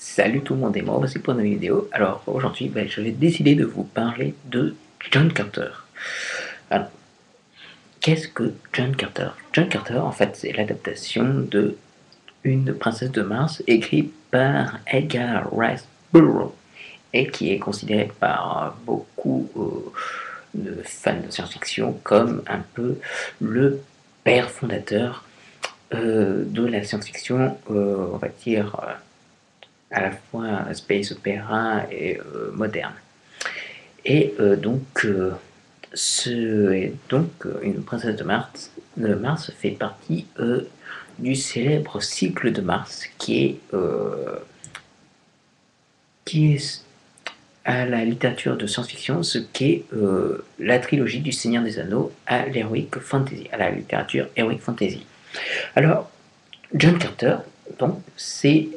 Salut tout le monde et moi voici pour une nouvelle vidéo. Alors aujourd'hui je vais décider de vous parler de John Carter. Alors qu'est-ce que John Carter? John Carter en fait c'est l'adaptation de Une princesse de Mars écrite par Edgar Rice Burroughs et qui est considéré par beaucoup de fans de science-fiction comme un peu le père fondateur de la science-fiction, on va dire à la fois space opéra et moderne. Et Une princesse de Mars fait partie du célèbre cycle de Mars qui est à la littérature de science-fiction ce qu'est la trilogie du Seigneur des Anneaux à l'heroic fantasy, à la littérature heroic fantasy. Alors, John Carter, c'est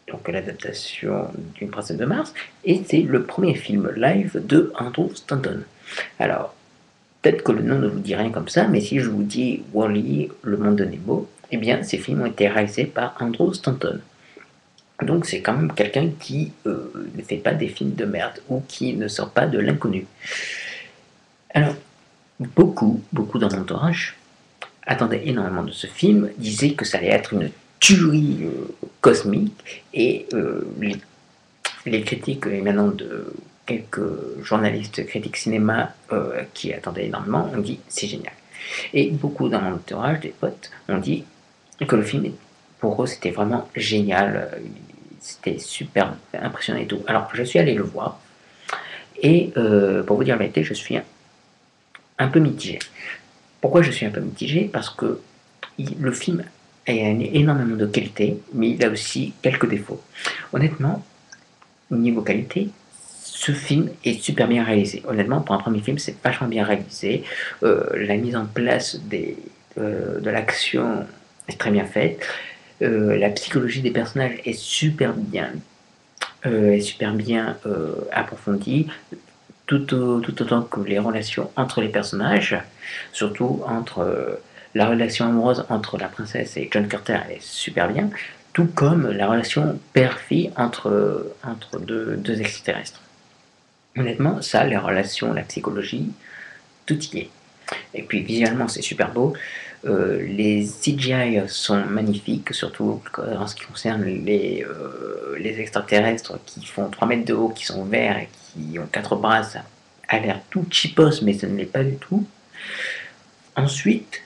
donc l'adaptation d'une princesse de Mars, et c'est le premier film live de Andrew Stanton. Alors, peut-être que le nom ne vous dit rien comme ça, mais si je vous dis Wall-E, Le Monde de Nemo, eh bien ces films ont été réalisés par Andrew Stanton. Donc c'est quand même quelqu'un qui ne fait pas des films de merde, ou qui ne sort pas de l'inconnu. Alors, beaucoup dans mon entourage attendaient énormément de ce film, disaient que ça allait être une tuerie cosmique, et les critiques émanant de quelques journalistes critiques cinéma qui attendaient énormément ont dit c'est génial. Et beaucoup dans mon entourage, des potes, ont dit que le film, pour eux, c'était vraiment génial, c'était super impressionnant et tout. Alors, je suis allé le voir, et pour vous dire la vérité, je suis un peu mitigé. Pourquoi je suis un peu mitigé? Parce que le film a énormément de qualité, mais il a aussi quelques défauts. Honnêtement, niveau qualité, ce film est super bien réalisé. Honnêtement, pour un premier film, c'est vachement bien réalisé. La mise en place de l'action est très bien faite. La psychologie des personnages est super bien, approfondie, tout autant que les relations entre les personnages, surtout entre la relation amoureuse entre la princesse et John Carter est super bien, tout comme la relation père-fille entre deux extraterrestres. Honnêtement, ça, les relations, la psychologie, tout y est. Et puis visuellement, c'est super beau. Les CGI sont magnifiques, surtout en ce qui concerne les extraterrestres qui font 3 mètres de haut, qui sont verts et qui ont 4 bras. Ça a l'air tout cheapos, mais ça ne l'est pas du tout. Ensuite,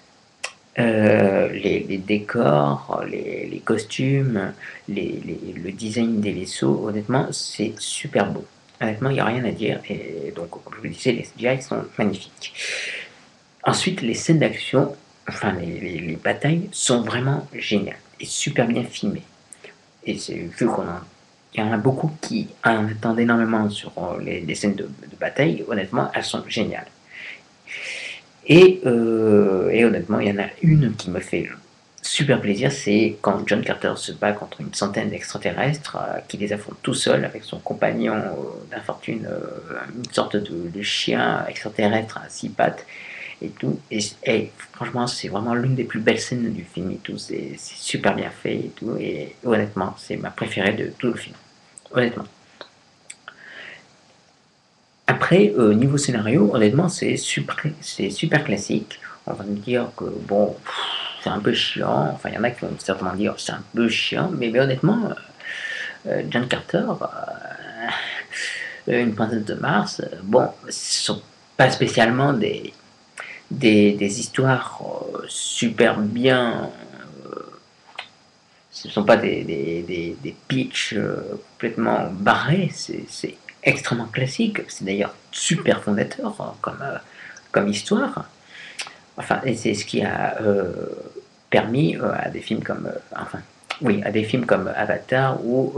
les décors, les costumes, le design des vaisseaux, honnêtement, c'est super beau. Honnêtement, il n'y a rien à dire. Et donc, comme je vous disais, les CGI sont magnifiques. Ensuite, les scènes d'action, enfin les batailles, sont vraiment géniales et super bien filmées. Et c'est vu il y en a beaucoup qui en attendent énormément sur les scènes de bataille, honnêtement, elles sont géniales. Et honnêtement, il y en a une qui me fait super plaisir, c'est quand John Carter se bat contre une centaine d'extraterrestres, qui les affronte tout seul avec son compagnon d'infortune, une sorte de chien extraterrestre à 6 pattes et tout. Et franchement, c'est vraiment l'une des plus belles scènes du film et tout. C'est super bien fait et tout. Et honnêtement, c'est ma préférée de tout le film. Honnêtement. Après, niveau scénario, honnêtement, c'est super classique. On va me dire que bon, c'est un peu chiant. Enfin, il y en a qui vont certainement dire c'est un peu chiant, mais honnêtement, John Carter, Une princesse de Mars, bon, ce sont pas spécialement des histoires super bien. Ce ne sont pas des pitchs complètement barrés, c'est extrêmement classique. C'est d'ailleurs super fondateur comme histoire. Enfin, et c'est ce qui a permis à des films comme. À des films comme Avatar ou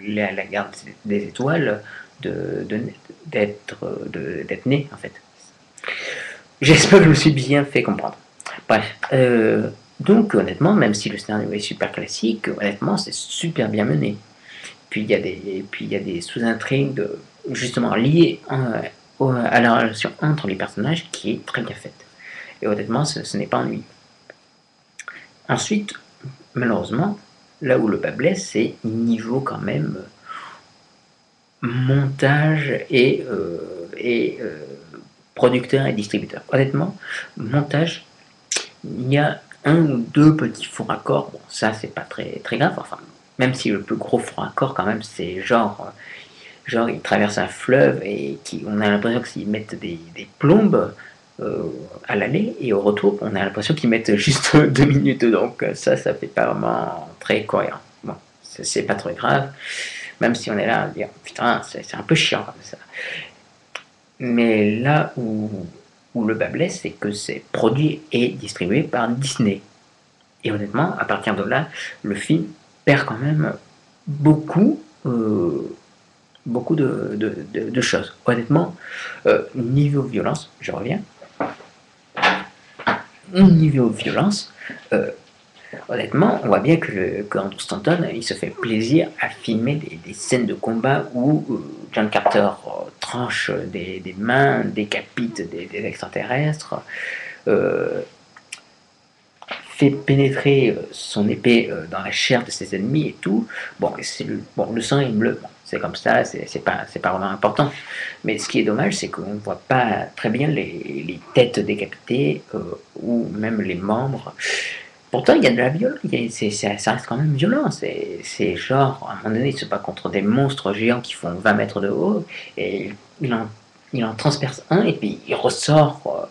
la Guerre des Étoiles d'être né, en fait. J'espère que je me suis bien fait comprendre. Bref, donc honnêtement, même si le scénario est super classique, honnêtement, c'est super bien mené. Puis il y a des sous-intrigues justement liées à la relation entre les personnages qui est très bien faite. Et honnêtement, ce n'est pas ennuyeux. Ensuite, malheureusement, Là où le bas blesse, c'est niveau quand même montage et producteur et distributeur. Honnêtement, montage, il y a un ou deux petits faux raccords. Bon, ça, c'est pas très grave. Enfin, même si le plus gros faux raccord, quand même, c'est genre ils traversent un fleuve et on a l'impression qu'ils mettent des plombes euh, à l'aller et au retour, on a l'impression qu'ils mettent juste 2 minutes. Donc, ça fait pas vraiment très cohérent. Bon, c'est pas très grave. Même si on est là à dire putain, c'est un peu chiant comme ça. Mais là où le bas blesse, c'est que c'est produit et distribué par Disney. Et honnêtement, à partir de là, le film perd quand même beaucoup, beaucoup de choses. Honnêtement, niveau violence, je reviens, niveau violence, euh, honnêtement, on voit bien que Andrew Stanton, il se fait plaisir à filmer des scènes de combat où John Carter tranche des mains, décapite des extraterrestres, euh, fait pénétrer son épée dans la chair de ses ennemis et tout. Bon, le sang est bleu, bon, c'est comme ça, c'est pas vraiment important. Mais ce qui est dommage, c'est qu'on ne voit pas très bien les têtes décapitées ou même les membres. Pourtant, il y a de la violence, ça reste quand même violent. C'est genre, à un moment donné, il se bat contre des monstres géants qui font 20 mètres de haut, et il en transperce un, et puis il ressort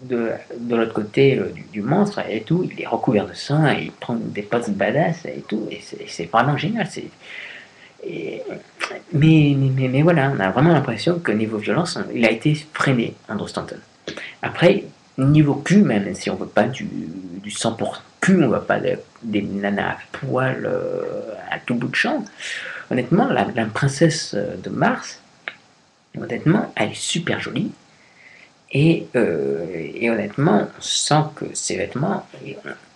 de l'autre côté du monstre et tout, il est recouvert de sang, et il prend des poses badass et tout, et c'est vraiment génial. Et- mais voilà, on a vraiment l'impression que niveau violence, il a été freiné, Andrew Stanton. Après, niveau cul, même si on veut pas du 100% cul, on veut pas des nanas à poil à tout bout de champ. Honnêtement, la princesse de Mars, honnêtement, elle est super jolie. Et honnêtement, on sent que ces vêtements,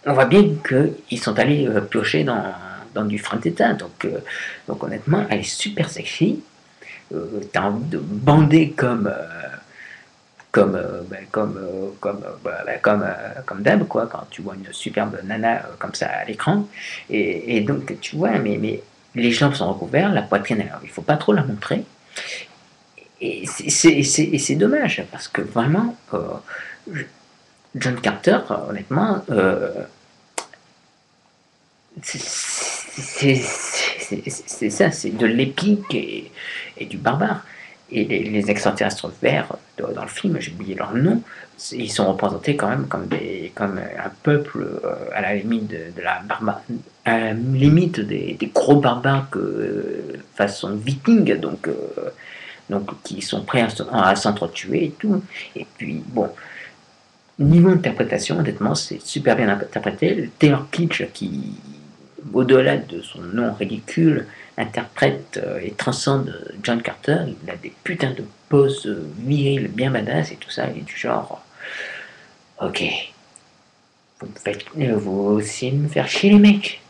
on voit bien qu'ils sont allés piocher dans du fond d'état. Donc honnêtement, elle est super sexy. T'as envie de bander comme d'hab, quoi, quand tu vois une superbe nana comme ça à l'écran. Et donc, tu vois, mais les jambes sont recouvertes, la poitrine, alors, il faut pas trop la montrer. Et c'est dommage, parce que vraiment, John Carter, honnêtement, c'est ça, c'est de l'épique et du barbare. Et les extraterrestres verts dans le film, j'ai oublié leur nom, ils sont représentés quand même comme un peuple à la limite de la barbarie, à la limite des gros barbares façon viking, donc qui sont prêts à s'entretuer et tout. Et puis bon, niveau interprétation, honnêtement, c'est super bien interprété. Taylor Kitsch, qui, au-delà de son nom ridicule, interprète et transcende John Carter. Il a des putains de poses viriles bien badass et tout ça. Il est du genre, ok, vous essayez de me faire chier les mecs.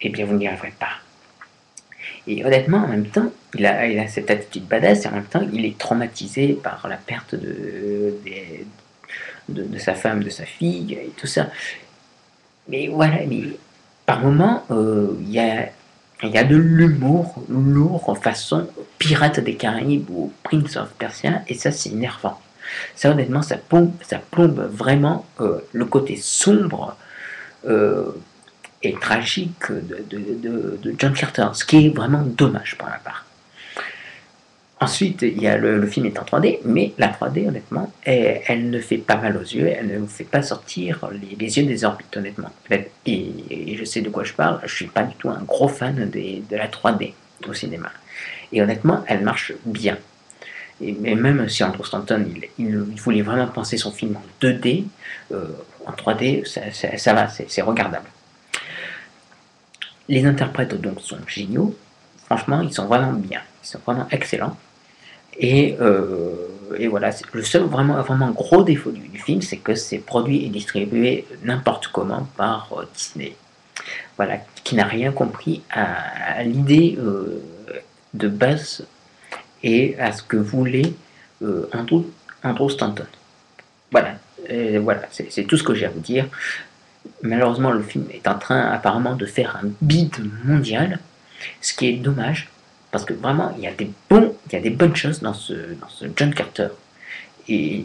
Eh bien, vous n'y arriverez pas. Et honnêtement, en même temps, il a cette attitude badass et en même temps, il est traumatisé par la perte de sa femme, de sa fille et tout ça. Mais voilà, mais par moments, il y a de l'humour lourd façon Pirates des Caraïbes ou Prince of Persia, et ça, c'est énervant. Ça, honnêtement, ça plombe vraiment le côté sombre euh, et tragique de John Carter, ce qui est vraiment dommage pour ma part. Ensuite, il y a le film est en 3D, mais la 3D, honnêtement, elle ne fait pas mal aux yeux, elle ne vous fait pas sortir les yeux des orbites, honnêtement. Et je sais de quoi je parle, je suis pas du tout un gros fan de la 3D au cinéma. Et honnêtement, elle marche bien. Mais même si Andrew Stanton, il voulait vraiment penser son film en 2D, en 3D, ça va, c'est regardable. Les interprètes donc sont géniaux, franchement, ils sont vraiment bien, ils sont vraiment excellents. Et voilà, le seul vraiment gros défaut du film, c'est que c'est produit et distribué n'importe comment par Disney. Voilà, qui n'a rien compris à l'idée de base et à ce que voulait Andrew Stanton. Voilà, voilà, c'est tout ce que j'ai à vous dire. Malheureusement, le film est en train apparemment de faire un bid mondial, ce qui est dommage, parce que vraiment, il y a des bonnes choses dans ce John Carter. Et,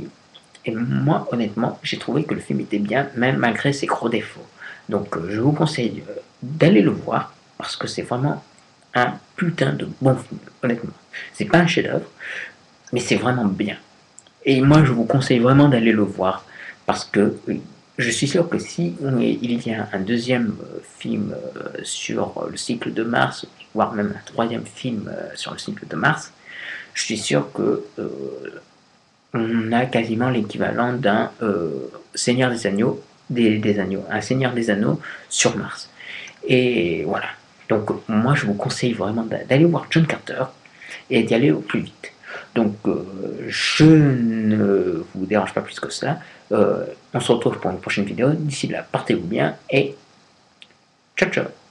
et moi, honnêtement, j'ai trouvé que le film était bien, même malgré ses gros défauts. Donc, je vous conseille d'aller le voir, parce que c'est vraiment un putain de bon film, honnêtement. C'est pas un chef-d'œuvre, mais c'est vraiment bien. Et moi, je vous conseille vraiment d'aller le voir parce que je suis sûr que si il y a un deuxième film sur le cycle de Mars, voire même un troisième film sur le cycle de Mars, je suis sûr que on a quasiment l'équivalent d'un Seigneur des Agneaux, des Agneaux, un Seigneur des Anneaux sur Mars. Et voilà. Donc moi, je vous conseille vraiment d'aller voir John Carter et d'y aller au plus vite. Donc, je ne vous dérange pas plus que cela. On se retrouve pour une prochaine vidéo. D'ici là, portez-vous bien et ciao ciao.